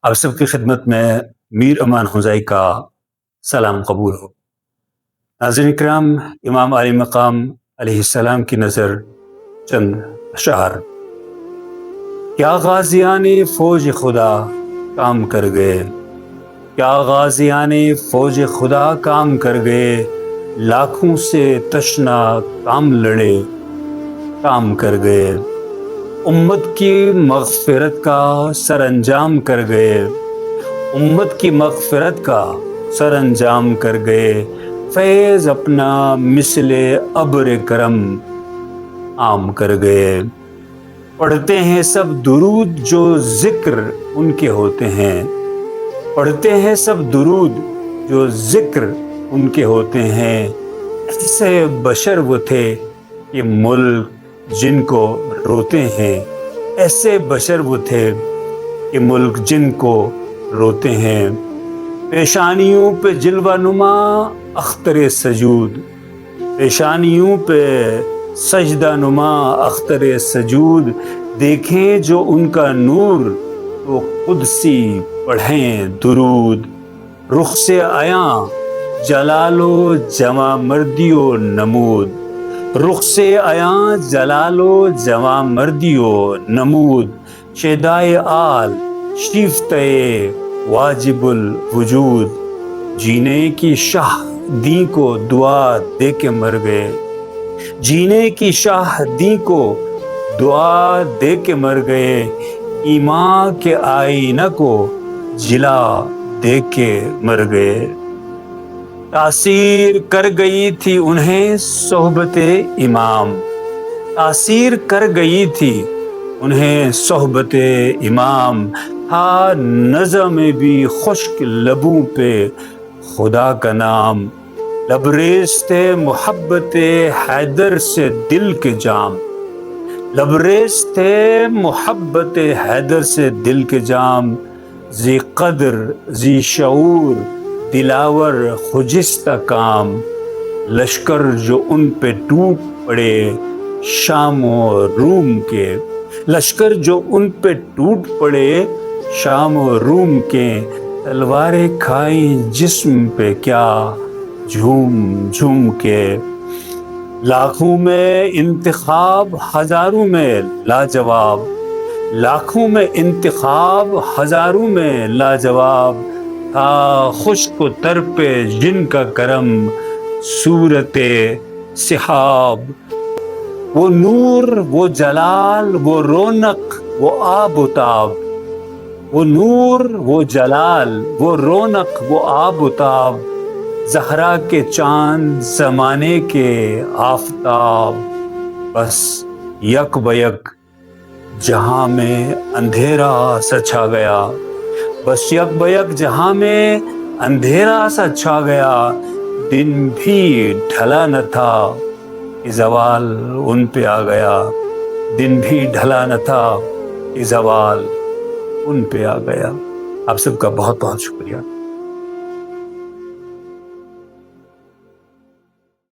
آپ سب کی خدمت میں میر امان حمزائی کا سلام قبول ہو۔ ناظرین کرام، امام علی مقام علیہ السلام کی نظر چند اشعار۔ کیا غازیان فوج خدا کام کر گئے، کیا غازیان فوج خدا کام کر گئے، لاکھوں سے تشنا کام لڑے کام کر گئے، امت کی مغفرت کا سر انجام کر گئے، امت کی مغفرت کا سر انجام کر گئے، فیض اپنا مثل ابر کرم عام کر گئے۔ پڑھتے ہیں سب درود جو ذکر ان کے ہوتے ہیں، پڑھتے ہیں سب درود جو ذکر ان کے ہوتے ہیں، ایسے بشر وہ تھے کہ ملک جن کو روتے ہیں، ایسے بشر وہ تھے کہ ملک جن کو روتے ہیں۔ پیشانیوں پہ جلوہ نما اختر سجود، پیشانیوں پہ سجدہ نما اختر سجود، دیکھیں جو ان کا نور تو قدسی پڑھیں درود، رخ سے عیاں جلال و جمع مردی و نمود، رخ سے عیاں جلال و جمع مردی و نمود، شیدائے آل شیفتہ واجب الوجود، جینے کی شاہ دی کو دعا دے کے مر گئے، جینے کی شاہ دی کو دعا دے کے مر گئے، ایمان کے آئینہ کو جلا دے کے مر گئے۔ تاثیر کر گئی تھی انہیں صحبت امام، تاثیر کر گئی تھی انہیں صحبت امام، تھا نظم بھی خشک لبوں پہ خدا کا نام، لبریز تھے محبت حیدر سے دل کے جام، لبریز تھے محبت حیدر سے دل کے جام، ذی قدر ذی شعور دلاور خجستہ کام، لشکر جو ان پہ ٹوٹ پڑے شام و روم کے، لشکر جو ان پہ ٹوٹ پڑے شام و روم کے، تلواریں کھائیں جسم پہ کیا جھوم جھوم کے، لاکھوں میں انتخاب ہزاروں میں لاجواب، لاکھوں میں انتخاب ہزاروں میں لاجواب، تھا خشک و تر پہ جن کا کرم صورت سحاب، وہ نور وہ جلال وہ رونق وہ آب و تاب، وہ نور وہ جلال وہ رونق وہ آب و تاب، زہرا کے چاند زمانے کے آفتاب، بس یک بیک جہاں میں اندھیرا سا چھا گیا، بس یک بیک جہاں میں اندھیرا سا چھا گیا، دن بھی ڈھلا نہ تھا کہ زوال ان پہ آ گیا، دن بھی ڈھلا نہ تھا کہ زوال ان پہ آ گیا۔ آپ سب کا بہت بہت شکریہ۔